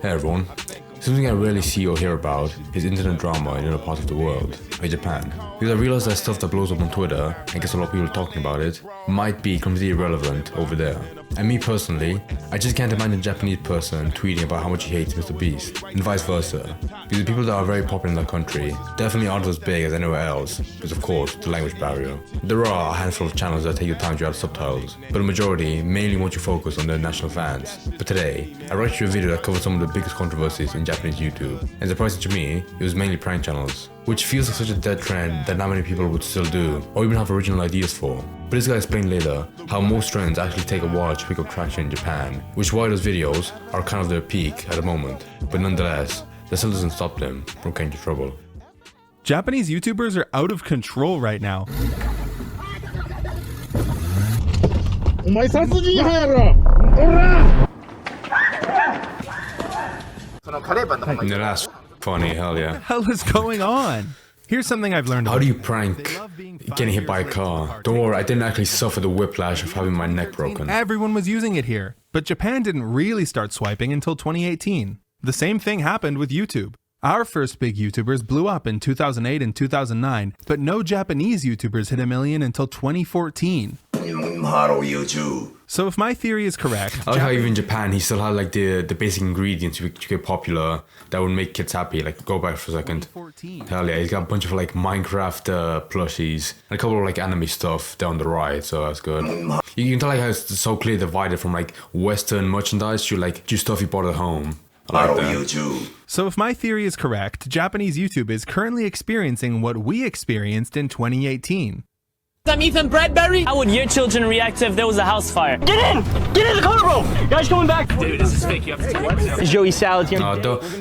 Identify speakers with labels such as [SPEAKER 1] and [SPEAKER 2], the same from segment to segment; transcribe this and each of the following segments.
[SPEAKER 1] Hey everyone. Something I rarely see or hear about is internet drama in other parts of the world, like Japan. Because I realize that stuff that blows up on Twitter and gets a lot of people talking about it might be completely irrelevant over there. And me personally, I just can't imagine a Japanese person tweeting about how much he hates Mr. Beast, and vice versa. Because the people that are very popular in that country definitely aren't as big as anywhere else, because of course, the language barrier. There are a handful of channels that take your time to add subtitles, but the majority mainly want you to focus on their national fans. But today, I brought you a video that covers some of the biggest controversies in Japanese YouTube, and surprisingly to me, it was mainly prank channels, which feels like such a dead trend that not many people would still do, or even have original ideas for. But this guy explained later how most trends actually take a while to pick up traction in Japan, which is why those videos are kind of their peak at the moment. But nonetheless, that still doesn't stop them from getting into trouble.
[SPEAKER 2] Japanese YouTubers are out of control right now.
[SPEAKER 1] And that's funny, hell yeah.
[SPEAKER 2] What the hell is going on? Here's something I've learned about.
[SPEAKER 1] How do you prank getting hit by a car? Don't worry, I didn't actually suffer the whiplash of having my neck broken.
[SPEAKER 2] Everyone was using it here, but Japan didn't really start swiping until 2018. The same thing happened with YouTube. Our first big YouTubers blew up in 2008 and 2009, but no Japanese YouTubers hit 1 million until 2014.
[SPEAKER 3] Hello YouTube.
[SPEAKER 2] So if my theory is correct,
[SPEAKER 1] I like how even in Japan he still had like the basic ingredients to get popular that would make kids happy. Like, go back for a second. Hell yeah, he's got a bunch of like Minecraft plushies and a couple of like anime stuff down the right, so that's good. You can tell like how it's so clearly divided from like Western merchandise to like just stuff you bought at home. I like that.
[SPEAKER 3] YouTube.
[SPEAKER 2] So if my theory is correct, Japanese YouTube is currently experiencing what we experienced in 2018.
[SPEAKER 4] I'm Ethan Bradbury. How would your children react if there was a house fire? Get in! Get in the car, bro! Guys coming back! Dude, this is fake. You have to take it. Joey Salad here.
[SPEAKER 1] No,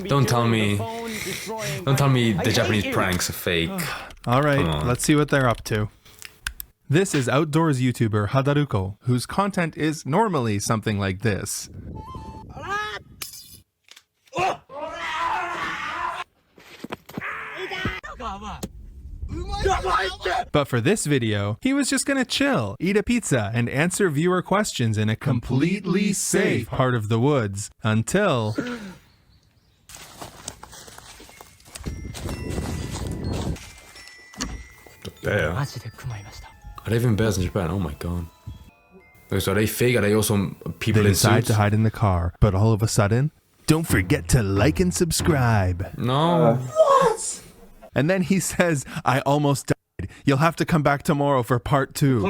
[SPEAKER 1] don't tell me the Japanese pranks are fake.
[SPEAKER 2] Alright, let's see what they're up to. This is outdoors YouTuber Hadaruko, whose content is normally something like this. But for this video, he was just gonna chill, eat a pizza, and answer viewer questions in a completely safe part of the woods, until...
[SPEAKER 1] The bear? Are there even bears in Japan? Oh my god. Okay, so are they fake? Are they also people
[SPEAKER 2] They
[SPEAKER 1] in
[SPEAKER 2] decide
[SPEAKER 1] suits?
[SPEAKER 2] to hide in the car, but all of a sudden, don't forget to like and subscribe.
[SPEAKER 1] No.
[SPEAKER 3] What?
[SPEAKER 2] And then he says, I almost died. You'll have to come back tomorrow for part 2.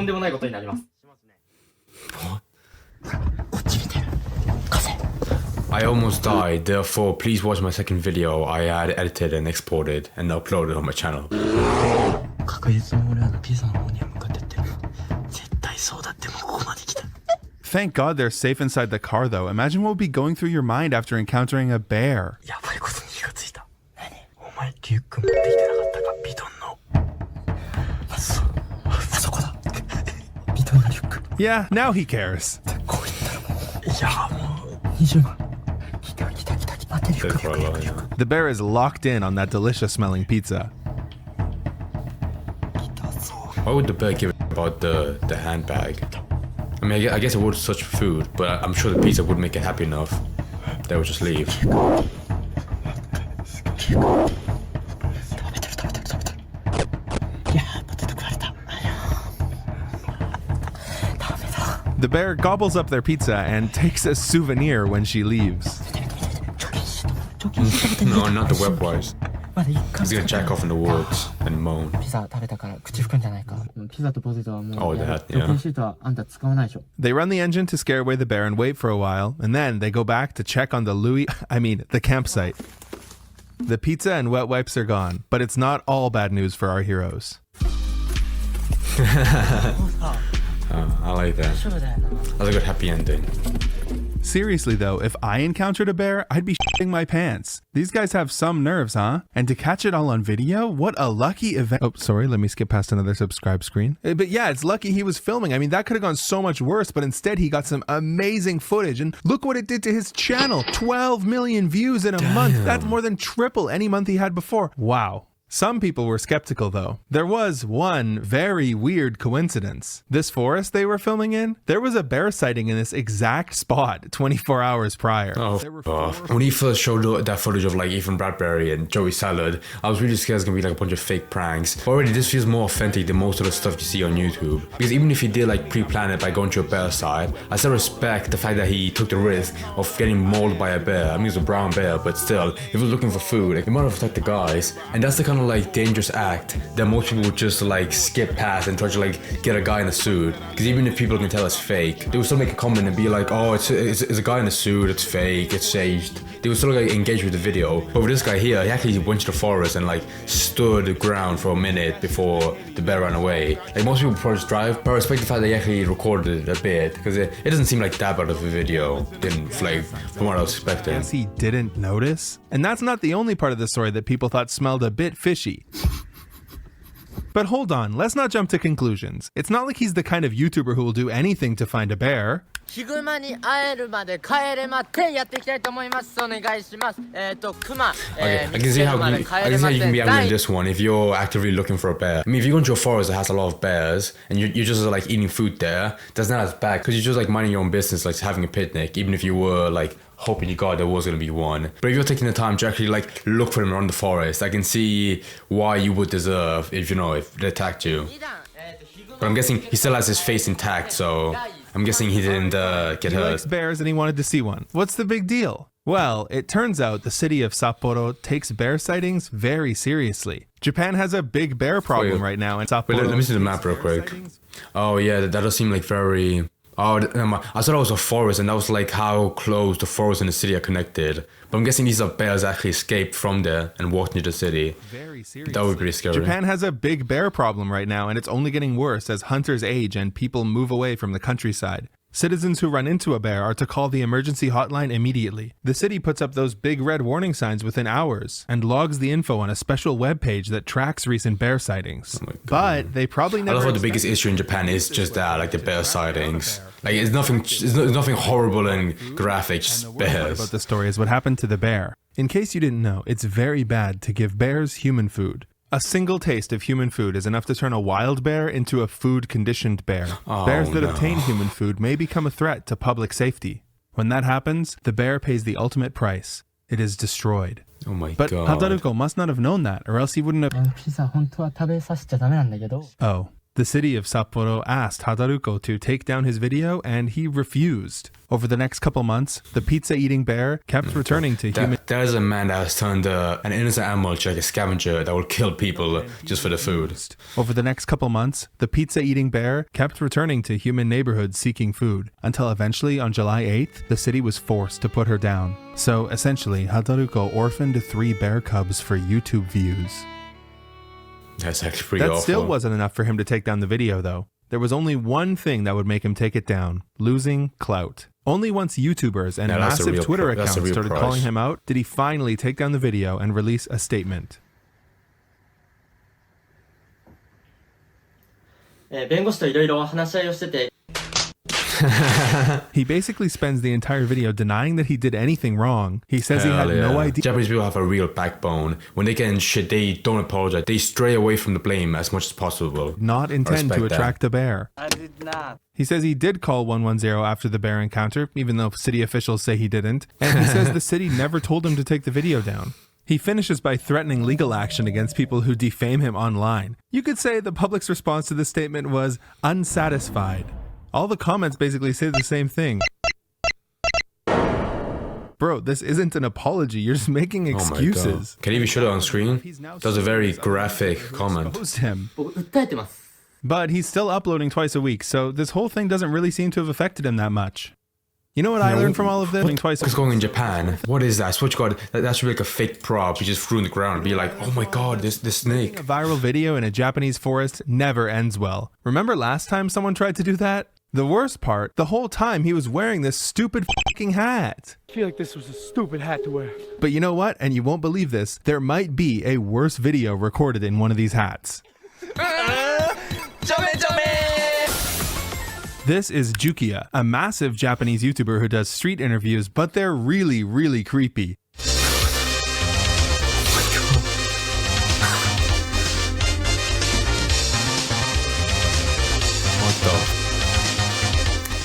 [SPEAKER 1] I almost died, therefore please watch my second video I had edited and exported and uploaded on my channel.
[SPEAKER 2] Thank God they're safe inside the car though. Imagine what would be going through your mind after encountering a bear. Yeah, now he cares. The bear is locked in on that delicious smelling pizza.
[SPEAKER 1] Why would the bear give a about the handbag? I mean, I guess it would such food, but I'm sure the pizza would make it happy enough. They would just leave.
[SPEAKER 2] The bear gobbles up their pizza and takes a souvenir when she leaves.
[SPEAKER 1] No, not the web wise. He's gonna jack off in the woods and moan. Oh, that, yeah.
[SPEAKER 2] They run the engine to scare away the bear and wait for a while, and then they go back to check on the campsite. The pizza and wet wipes are gone, but it's not all bad news for our heroes.
[SPEAKER 1] I like that. That's a good happy ending.
[SPEAKER 2] Seriously though, if I encountered a bear, I'd be shitting my pants. These guys have some nerves, huh? And to catch it all on video, what a lucky event. Oh, sorry, let me skip past another subscribe screen. But yeah, it's lucky he was filming. I mean, that could have gone so much worse, but instead he got some amazing footage. And look what it did to his channel. 12 million views in a month. That's more than triple any month he had before. Wow. Some people were skeptical though. There was one very weird coincidence. This forest they were filming in, there was a bear sighting in this exact spot 24 hours prior. There were
[SPEAKER 1] When he first showed that footage of like Ethan Bradbury and Joey Salad, I was really scared it's gonna be like a bunch of fake pranks. Already this feels more authentic than most of the stuff you see on YouTube. Because even if he did like pre-plan it by going to a bear side, I still respect the fact that he took the risk of getting mauled by a bear. I mean, it was a brown bear, but still, if he was looking for food, like, he might have attacked the guys. And that's the kind of like dangerous act that most people would just like skip past and try to like get a guy in a suit. Because even if people can tell it's fake, they would still make a comment and be like, oh, it's a guy in a suit, it's fake, it's staged. They would still like engage with the video. But with this guy here, he actually went to the forest and like stood the ground for a minute before the bear ran away. Like most people probably just drive, but I respect the fact that he actually recorded it a bit, because it doesn't seem like that bad of a video. Didn't flag from what I was expecting.
[SPEAKER 2] Guess he didn't notice? And that's not the only part of the story that people thought smelled a bit fishy. But hold on, let's not jump to conclusions. It's not like he's the kind of YouTuber who will do anything to find a bear.
[SPEAKER 5] ヒグマに会えるまで帰れまってやっていきたいと思います。お願いします。クマ、
[SPEAKER 1] Okay, I can see how you can be angry in this one if you're actively looking for a bear. I mean, if you go into a forest that has a lot of bears and you're just like eating food there, that's not as bad because you're just like minding your own business, like having a picnic, even if you were like hoping to God there was going to be one. But if you're taking the time to actually like look for them around the forest, I can see why you would deserve if they attacked you. But I'm guessing he still has his face intact, so I'm guessing he didn't get
[SPEAKER 2] He
[SPEAKER 1] hurt.
[SPEAKER 2] likes bears and he wanted to see one. What's the big deal? Well, it turns out the city of Sapporo takes bear sightings very seriously. Japan has a big bear problem right now in Sapporo.
[SPEAKER 1] Wait, let me see the map real quick. Oh yeah, that does seem like very... Oh, I thought it was a forest, and that was like how close the forest and the city are connected. But I'm guessing these are bears actually escaped from there and walked into the city.
[SPEAKER 2] Very seriously.
[SPEAKER 1] That would be pretty scary.
[SPEAKER 2] Japan has a big bear problem right now, and it's only getting worse as hunters age and people move away from the countryside. Citizens who run into a bear are to call the emergency hotline immediately. The city puts up those big red warning signs within hours and logs the info on a special web page that tracks recent bear sightings.
[SPEAKER 1] Oh
[SPEAKER 2] but they probably
[SPEAKER 1] I
[SPEAKER 2] never.
[SPEAKER 1] love how the biggest issue in Japan is just that, like the bear sightings. Like it's nothing horrible and graphic, just bears.
[SPEAKER 2] About the story is what happened to the bear. In case you didn't know, it's very bad to give bears human food. A single taste of human food is enough to turn a wild bear into a food-conditioned bear. Bears that obtain human food may become a threat to public safety. When that happens, the bear pays the ultimate price. It is destroyed.
[SPEAKER 1] Oh my
[SPEAKER 2] But
[SPEAKER 1] god.
[SPEAKER 2] Hadaruko must not have known that, or else he wouldn't have...
[SPEAKER 5] ピザ本当は食べさせちゃダメなんだけど。
[SPEAKER 2] Oh. The city of Sapporo asked Hadaruko to take down his video, and he refused. Over the next couple months, the pizza-eating bear kept returning to human...
[SPEAKER 1] That is a man that has turned an innocent animal to like a scavenger that will kill people just for the food.
[SPEAKER 2] Over the next couple months, the pizza-eating bear kept returning to human neighborhoods seeking food, until eventually, on July 8th, the city was forced to put her down. So, essentially, Hadaruko orphaned 3 bear cubs for YouTube views.
[SPEAKER 1] That's actually pretty
[SPEAKER 2] That
[SPEAKER 1] awful.
[SPEAKER 2] still wasn't enough for him to take down the video, though. There was only one thing that would make him take it down: losing clout. Only once YouTubers and
[SPEAKER 1] Yeah, that's a
[SPEAKER 2] massive
[SPEAKER 1] real
[SPEAKER 2] Twitter
[SPEAKER 1] that's a
[SPEAKER 2] accounts
[SPEAKER 1] real
[SPEAKER 2] started
[SPEAKER 1] price.
[SPEAKER 2] calling him out did he finally take down the video and release a statement.
[SPEAKER 5] 弁護士といろいろ話し合いをしてて。
[SPEAKER 2] He basically spends the entire video denying that he did anything wrong. He says he had
[SPEAKER 1] Hell
[SPEAKER 2] no
[SPEAKER 1] yeah.
[SPEAKER 2] idea.
[SPEAKER 1] Japanese people have a real backbone. When they get in shit, they don't apologize. They stray away from the blame as much as possible.
[SPEAKER 2] Not intend to
[SPEAKER 1] respect that.
[SPEAKER 2] attract a bear.
[SPEAKER 5] I did not.
[SPEAKER 2] He says he did call 110 after the bear encounter, even though city officials say he didn't. And he says the city never told him to take the video down. He finishes by threatening legal action against people who defame him online. You could say the public's response to this statement was unsatisfied. All the comments basically say the same thing. Bro, this isn't an apology. You're just making excuses.
[SPEAKER 1] Oh my god. Can you even show it on screen? That was a very graphic comment.
[SPEAKER 2] Exposed him.
[SPEAKER 5] 僕訴えてます。
[SPEAKER 2] But he's still uploading twice a week, so this whole thing doesn't really seem to have affected him that much. You know what I learned from all of this? Twice a
[SPEAKER 1] What's going on in Japan? What is that? Switch God, that should be like a fake prop. You just threw in the ground and be like, oh my god, this snake.
[SPEAKER 2] A viral video in a Japanese forest never ends well. Remember last time someone tried to do that? The worst part, the whole time he was wearing this stupid fucking hat.
[SPEAKER 6] I feel like this was a stupid hat to wear.
[SPEAKER 2] But you know what? And you won't believe this, there might be a worse video recorded in one of these hats. This is Jukia, a massive Japanese YouTuber who does street interviews, but they're really, really creepy.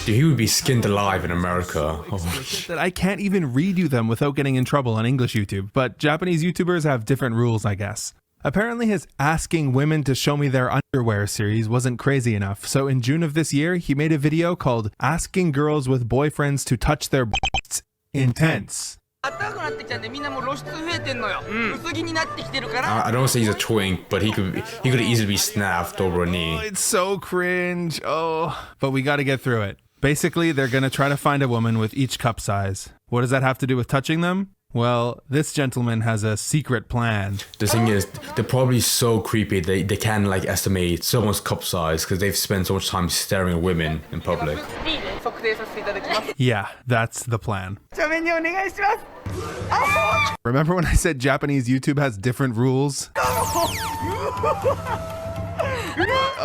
[SPEAKER 1] Dude, he would be skinned alive in America. Oh,
[SPEAKER 2] that I can't even read you them without getting in trouble on English YouTube, but Japanese YouTubers have different rules, I guess. Apparently his asking women to show me their underwear series wasn't crazy enough, so in June of this year, he made a video called Asking Girls with Boyfriends to Touch Their Butts Intense.
[SPEAKER 1] I don't say he's a twink, but he could easily be snapped over a knee.
[SPEAKER 2] It's so cringe. Oh, but we got to get through it. Basically, they're going to try to find a woman with each cup size. What does that have to do with touching them? Well, this gentleman has a secret plan.
[SPEAKER 1] The thing is, they're probably so creepy they can like estimate someone's cup size because they've spent so much time staring at women in public.
[SPEAKER 2] Yeah, that's the plan. Remember when I said Japanese YouTube has different rules?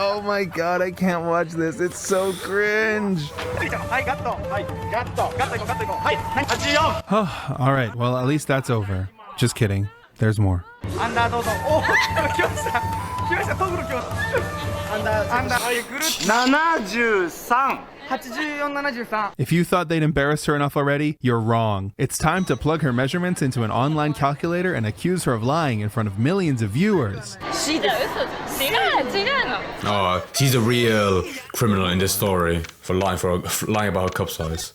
[SPEAKER 2] Oh my god, I can't watch this. It's so cringe. All right, well, at least that's over. Just kidding. There's more. If you thought they'd embarrassed her enough already, you're wrong. It's time to plug her measurements into an online calculator and accuse her of lying in front of millions of viewers.
[SPEAKER 1] Oh, she's a real criminal in this story for lying about her cup size.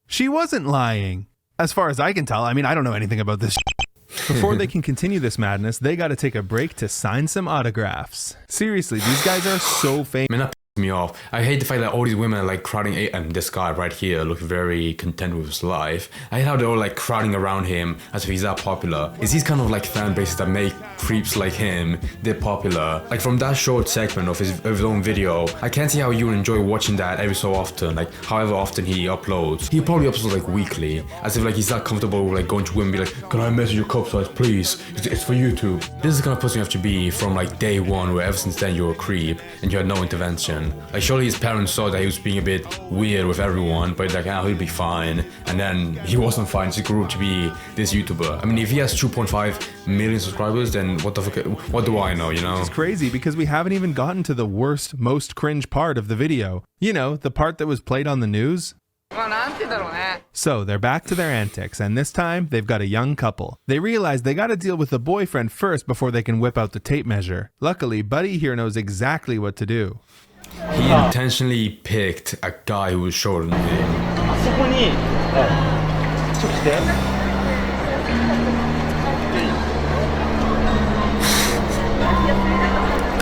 [SPEAKER 2] She wasn't lying. As far as I can tell, I mean, I don't know anything about this. Before they can continue this madness, they gotta take a break to sign some autographs. Seriously, these guys are so famous.
[SPEAKER 1] Man, that pisses me off. I hate the fact that all these women are like crowding, and this guy right here looks very content with his life. I hate how they're all like crowding around him as if he's that popular. It's these kind of like fan bases that make creeps like him, they're popular. Like from that short segment of his own video, I can't see how you would enjoy watching that every so often, like however often he uploads. He probably uploads like weekly, as if like he's not comfortable with like going to women and be like, can I measure your cup size please? It's for YouTube. This is the kind of person you have to be from like day one, where ever since then you're a creep and you had no intervention. Like surely his parents saw that he was being a bit weird with everyone, but like, he'll be fine. And then he wasn't fine, so he grew up to be this YouTuber. I mean, if he has 2.5 million subscribers, then what the fuck, what do I know, you know?
[SPEAKER 2] It's crazy because we haven't even gotten to the worst, most cringe part of the video. You know, the part that was played on the news. So they're back to their antics, and this time they've got a young couple. They realize they gotta deal with the boyfriend first before they can whip out the tape measure. Luckily, Buddy here knows exactly what to do.
[SPEAKER 1] He intentionally picked a guy who was shorter than him.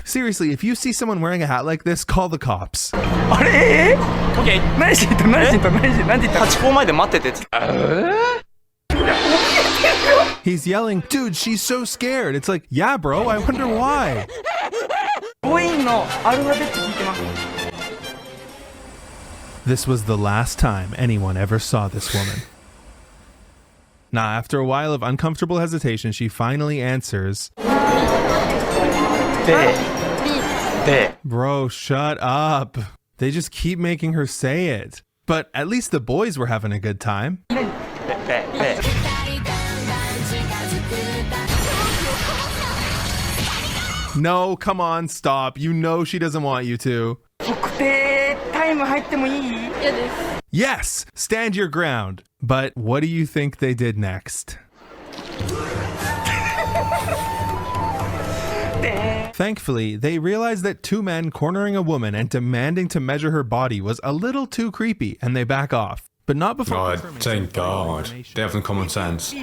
[SPEAKER 2] Seriously, if you see someone wearing a hat like this, call the cops. He's yelling, dude, she's so scared. It's like, yeah, bro, I wonder why. This was the last time anyone ever saw this woman. Now, after a while of uncomfortable hesitation, she finally answers. Bro, shut up. They just keep making her say it. But at least the boys were having a good time. No, come on, stop. You know she doesn't want you to. Yes, stand your ground. But what do you think they did next? Thankfully, they realized that two men cornering a woman and demanding to measure her body was a little too creepy, and they back off. But not before.
[SPEAKER 1] God, thank God. They have some common sense.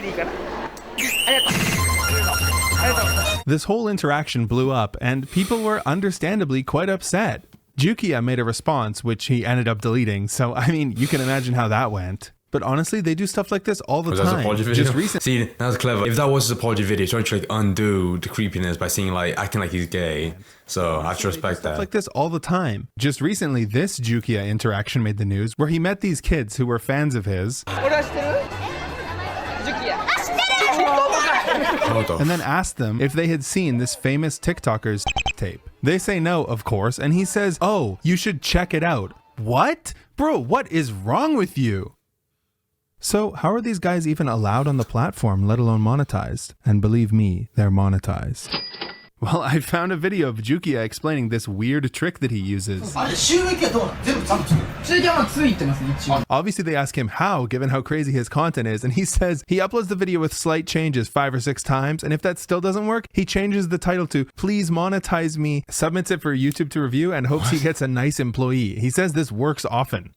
[SPEAKER 2] This whole interaction blew up, and people were understandably quite upset. Jukia made a response, which he ended up deleting, so I mean, you can imagine how that went. But honestly, they do stuff like this all the time.
[SPEAKER 1] Apology video? Just recently. See, that's clever. If that was his apology video, he's trying to like undo the creepiness by seeing like acting like he's gay. So I have to respect that.
[SPEAKER 2] Like this all the time. Just recently, this Jukia interaction made the news, where he met these kids who were fans of his. And then asked them if they had seen this famous TikToker's tape. They say no, of course, and he says, "Oh, you should check it out." What? Bro, what is wrong with you? So how are these guys even allowed on the platform, let alone monetized? And believe me, they're monetized. Well, I found a video of Jukia explaining this weird trick that he uses.
[SPEAKER 3] あれ収益はどうなの？全部ちゃんとついてます。ついてますね、一応。
[SPEAKER 2] Obviously, they ask him how, given how crazy his content is, and he says he uploads the video with slight changes 5 or 6 times, and if that still doesn't work, he changes the title to "Please monetize me," submits it for YouTube to review, and hopes he gets a nice employee. He says this works often.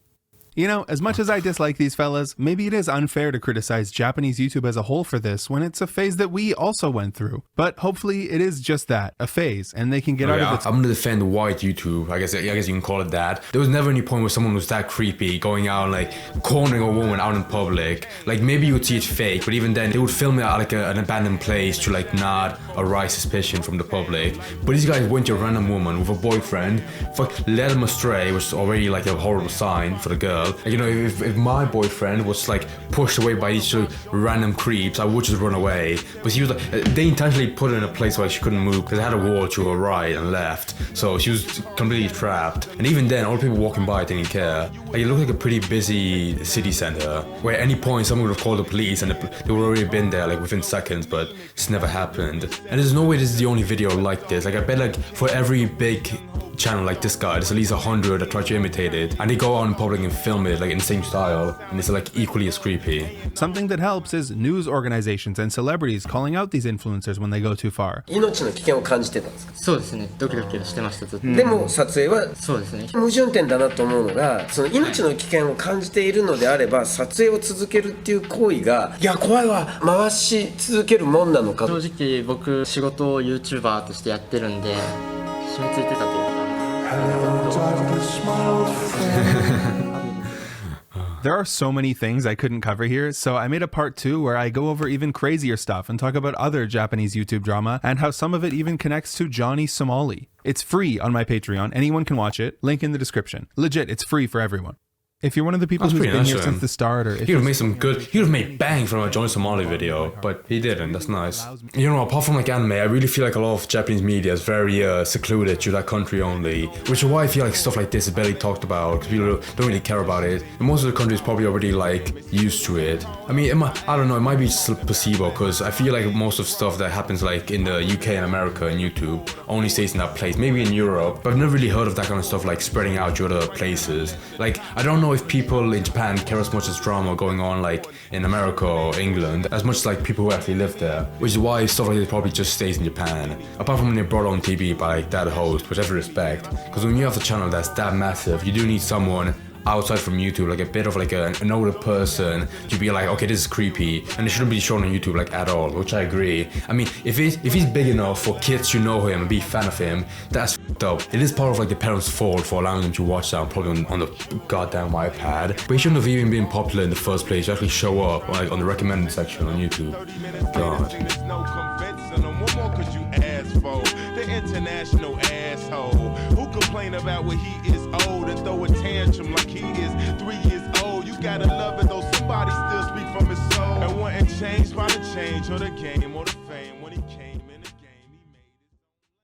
[SPEAKER 2] You know, as much as I dislike these fellas, maybe it is unfair to criticize Japanese YouTube as a whole for this when it's a phase that we also went through. But hopefully it is just that, a phase, and they can get out of it.
[SPEAKER 1] I'm gonna defend white YouTube. I guess you can call it that. There was never any point where someone was that creepy, going out and like cornering a woman out in public. Like maybe you would see it fake, but even then they would film it at like an abandoned place to like not arise suspicion from the public. But these guys went to a random woman with a boyfriend, led him astray, which is already like a horrible sign for the girl. Like, you know, if my boyfriend was like pushed away by these random creeps, I would just run away. But she was like, they intentionally put her in a place where she couldn't move because they had a wall to her right and left, so she was completely trapped. And even then, all the people walking by didn't care. Like, it looked like a pretty busy city center where at any point someone would have called the police and they would already been there like within seconds, but it's never happened. And there's no way this is the only video like this. Like, I bet like for every big channel like this guy, there's at least 100 that try to imitate it, and they go out in public and film it like in the same style, and it's like equally as creepy.
[SPEAKER 2] Something that helps is news organizations and celebrities calling out these influencers when they go too far.
[SPEAKER 7] 命の危険を感じてたんですか？
[SPEAKER 5] そうですね、ドキドキしてました、ずっと。
[SPEAKER 7] でも撮影は
[SPEAKER 5] そうですね。
[SPEAKER 7] 矛盾点だなと思うのが、その命の危険を感じているのであれば撮影を続けるっていう行為が、いや怖いわ、回し続けるもんなのか。
[SPEAKER 5] 正直僕仕事を YouTuber としてやってるんで染みついてたというか。
[SPEAKER 2] There are so many things I couldn't cover here, so I made a part 2 where I go over even crazier stuff and talk about other Japanese YouTube drama and how some of it even connects to Johnny Somali. It's free on my Patreon, anyone can watch it, link in the description. Legit, it's free for everyone. If you're one of the people who's been here since the start, or if
[SPEAKER 1] he would have made some good, he would have made bang from a Johnny Somali video, but he didn't. That's nice. You know, apart from like anime, I really feel like a lot of Japanese media is very secluded to that country only, which is why I feel like stuff like this is barely talked about because people don't really care about it. And most of the country is probably already like used to it. I mean, I don't know, it might be just a placebo because I feel like most of stuff that happens like in the UK and America and YouTube only stays in that place. Maybe in Europe, but I've never really heard of that kind of stuff like spreading out to other places. Like, I don't know if people in Japan care as much as drama going on like in America or England as much as like people who actually live there, which is why stuff like this probably just stays in Japan, apart from when they're brought on TV by like that host, with every respect, because when you have a channel that's that massive, you do need someone outside from YouTube, like a bit of like an older person to be like, okay, this is creepy and it shouldn't be shown on YouTube like at all, which I agree. I mean, if he's big enough for kids to know him and be a fan of him, that's f***ed up. It is part of like the parents' fault for allowing him to watch that probably on the goddamn iPad, but he shouldn't have even been popular in the first place to actually show up like on the recommended section on YouTube. God.
[SPEAKER 8] The international asshole who complain about when he is old and throw a tantrum like he is 3 years old. You gotta love it though, somebody still speak from his soul and wasn't changed by the change or the game or the fame when he